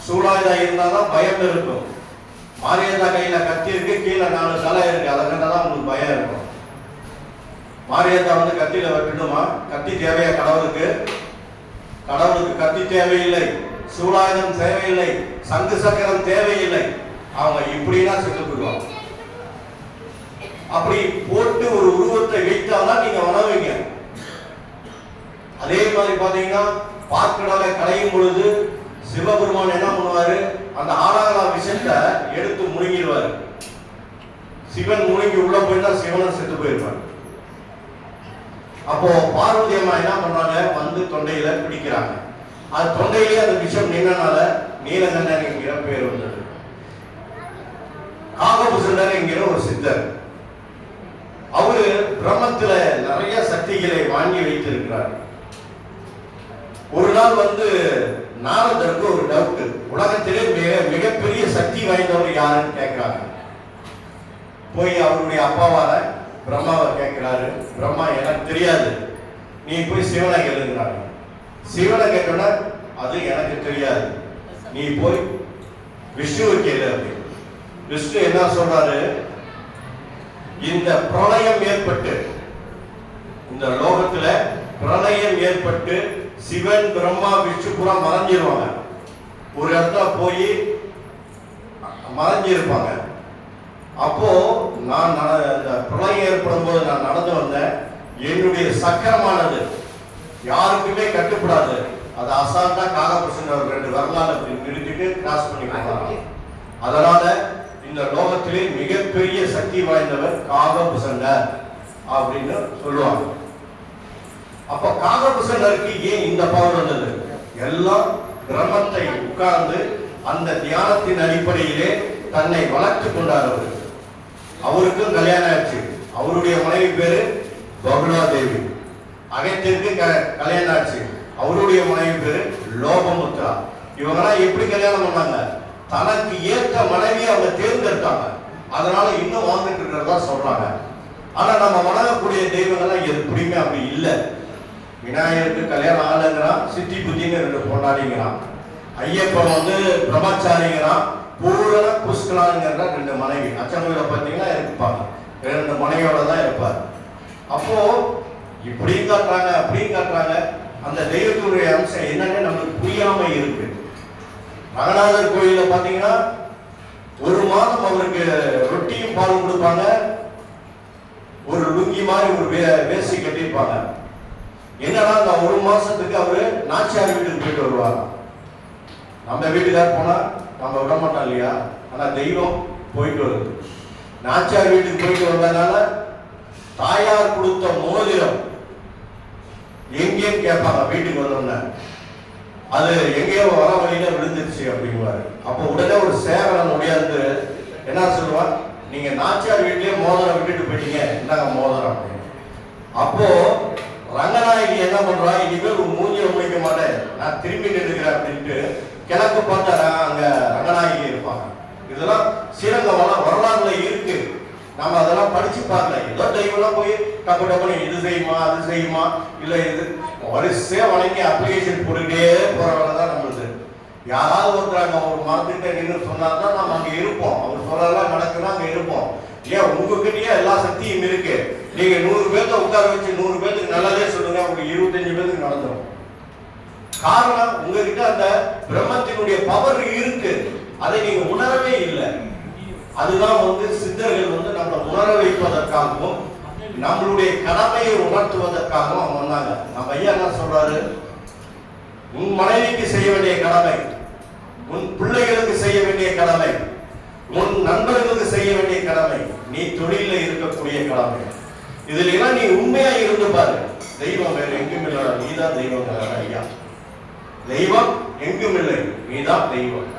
சூழாயுதம் இருந்தாதான் பயம் இருக்கும். மாரியத்தா கையில கத்தி இருக்கு, கீழே 4 தலை இருக்கு, அதை கண்டாதான் உங்களுக்கு பயம் இருக்கும். மாரியத்தா வந்து கத்தியில வெட்டணுமா? கத்தி தேவையா கடவுளுக்கு? கடவுளுக்கு கத்தி தேவையில்லை, சூழாயுதம் தேவையில்லை, சங்கு சக்கரம் தேவையில்லை. அவங்க இப்படிலாம் செத்து போடுவாங்க. அப்படி போட்டு ஒரு உருவத்தை வைத்தாதான் நீங்க வணங்குவீங்க. அதே மாதிரி பாத்தீங்கன்னா பார்க்கடலை களையும் பொழுது சிவபெருமான் என்ன பண்ணுவாரு? அந்த ஆலாகலா விஷத்தை எடுத்து முழுங்கிடுவாரு. சிவன் முழுங்கி உள்ள போயிருந்தா சிவனும் செத்து போயிருப்பார். அப்போ பார்வதி அம்மா என்ன பண்றாங்க? வந்து தொண்டையில பிடிக்கிறாங்க. அது தொண்டையிலே அந்த விஷம் நின்னனால நீலகண்டன் என்கிற பேர் வந்தது. காகபுசண்டர் என்கிற ஒரு சித்தர், அவரு பிரம்மத்துல நிறைய சக்திகளை வாங்கி வைத்திருக்கிறார். ஒரு நாள் வந்து நாரதருக்கு ஒரு டவுட், உலகத்திலே மிகப்பெரிய சக்தி வாய்ந்தவர் யாருன்னு கேட்கிறாங்க. போய் அவருடைய அப்பாவால பிரம்மாவை கேட்கிறாரு. பிரம்மா எனக்கு தெரியாது, நீ போய் சிவனை கேளுங்கிறாங்க. சிவனை கேட்டோன்னா அது எனக்கு தெரியாது, நீ போய் விஷ்ணுவை கேளு அப்படி. விஷ்ணு என்ன சொல்றாரு? இந்த பிரளயம் ஏற்பட்டு, இந்த லோகத்துல பிரளயம் ஏற்பட்டு சிவன் பிரம்மா விஷ்ணு பூரா மறைஞ்சிருவாங்க. ஒரு இடத்துல போய் மறைஞ்சிருப்பாங்க. அப்போ நான் இந்த பிரளயம் ஏற்படும் போது நான் நடந்து வந்தேன். என்னுடைய சக்கரமானது யாருக்குமே கட்டுப்படாது. அது அசால்ட்டா காகபுசன் 2 வரலாறு நிறுத்திட்டு கிராஸ் பண்ணி போனாங்க. அதனால இந்த லோகத்திலே மிகப்பெரிய சக்தி வாய்ந்தவர் காகபுசண்டர் அப்படின்னு சொல்லுவாங்க. அப்ப காகபுசண்டருக்கு ஏன் இந்த பவர் வந்தது? எல்லாம் பிரம்மத்தை உட்கார்ந்து அந்த தியானத்தின் அடிப்படையிலே தன்னை வளர்த்து கொண்டார். அவருக்கும் கல்யாணம் ஆச்சு. அவருடைய மனைவி பேரு பகுலா தேவி. அகத்திற்கு கல்யாணம் ஆச்சு. அவருடைய மனைவி பேரு லோபமுத்ரா. இவங்கெல்லாம் எப்படி கல்யாணம் பண்ணாங்க? தனக்கு ஏற்ற மனைவியை அவங்க தேர்ந்தெடுத்தாங்க. அதனால இன்னும் வாழ்ந்துட்டு இருக்கிறதா சொல்றாங்க. ஆனா நம்ம வணங்கக்கூடிய தெய்வங்கள்லாம் எப்படியுமே அப்படி இல்லை. விநாயகருக்கு கல்யாணம் ஆளுங்கிறான், சித்தி புத்தின்னு 2 பொண்டாடிங்கிறான். ஐயப்பன் வந்து பிரம்மச்சாரிங்கிறான், பூரண புஷ்கலாங்கிற 2 மனைவி. அச்சமூல பார்த்தீங்கன்னா இருப்பாங்க, 2 மனைவியோட தான் இருப்பார். அப்போ இப்படியும் காட்டுறாங்க அப்படியும் காட்டுறாங்க. அந்த தெய்வத்துடைய அம்சம் என்னன்னு நமக்கு புரியாம இருக்கு. ரங்கநாதர் கோயில பாத்தீங்கன்னா 1 மாதம் அவருக்கு ரொட்டியும் பாலும் கொடுப்பாங்க. ஒரு லுங்கி மாதிரி ஒரு வேஷ்டி கட்டியிருப்பாங்க. என்னன்னா அந்த 1 மாசத்துக்கு அவரு நாச்சியார் வீட்டுக்கு போயிட்டு வருவாங்க. நம்ம வீட்டுக்கார போனா நம்ம விட மாட்டோம் இல்லையா? ஆனா தெய்வம் போயிட்டு வருது. நாச்சியார் வீட்டுக்கு போயிட்டு வந்ததுனால தாயார் கொடுத்த மோதிரம் எங்கேன்னு கேட்பாங்க. வீட்டுக்கு வந்தோம்னா அது எங்கேயோ வர வழியில விழுந்துருச்சு அப்படிங்குவாரு. அப்போ உடனே ஒரு சேவரன் உடையாந்து என்ன சொல்லுவான்? நீங்க நாச்சியார் வீட்லயே மோதிரம் விட்டுட்டு போயிட்டீங்க, என்னங்க மோதிரம் அப்படின்னு. அப்போ ரங்கநாயகி என்ன பண்றா? இனிமேல் ஒரு மூஞ்சில முடிக்க மாட்டேன், நான் திரும்பி நின்றுக்கிறேன் அப்படின்ட்டு கிழக்கு பார்த்தா அங்க ரங்கநாயகி இருப்பாங்க. இதெல்லாம் ஸ்ரீரங்க வரலாறுல இருக்கு. நம்ம அதெல்லாம் படிச்சு பார்க்கல. ஏதோ தெய்வம்லாம் போய் டப்பு டப்புனு இது செய்யுமா அது செய்யுமா இல்ல இது வரிசையா வணங்கி அப்ளிகேஷன் போட்டுக்கிட்டே போறவங்கதான் நம்மளுது. யாராவது ஒருத்தர் ஒரு மரத்துக்கிட்ட நின்று சொன்னார்தான் நம்ம அங்க இருப்போம். அவர் சொல்றதெல்லாம் நடக்குன்னா அங்க இருப்போம். ஏன் உங்ககிட்டயே எல்லா சக்தியும் இருக்கு. நீங்க 100 பேர்த்த உட்கார வச்சு 100 பேருக்கு நல்லதே சொல்லுங்க, உங்களுக்கு 25 பேருக்கு நடந்துடும். காரணம் உங்ககிட்ட அந்த பிரம்மத்தினுடைய பவர் இருக்கு, அதை நீங்க உணரவே இல்லை. அதுதான் வந்து சித்தர்கள் வந்து நம்மளை உணர வைப்பதற்காகவும் நம்மளுடைய கடமையை உணர்த்துவதற்காகவும் அவங்க வந்தாங்க. நம்ம ஐயா என்ன சொல்றாரு? உன் மனைவிக்கு செய்ய வேண்டிய கடமை, உன் பிள்ளைகளுக்கு செய்ய வேண்டிய கடமை, உன் நண்பர்களுக்கு செய்ய வேண்டிய கடமை, நீ தொழில இருக்கக்கூடிய கடமை. இதுல எல்லாம் நீ உண்மையா இருந்து பாரு. தெய்வம் வேற எங்கும் இல்லை, நீதான் தெய்வம். ஐயா தெய்வம் எங்கும் இல்லை, நீதான் தெய்வம்.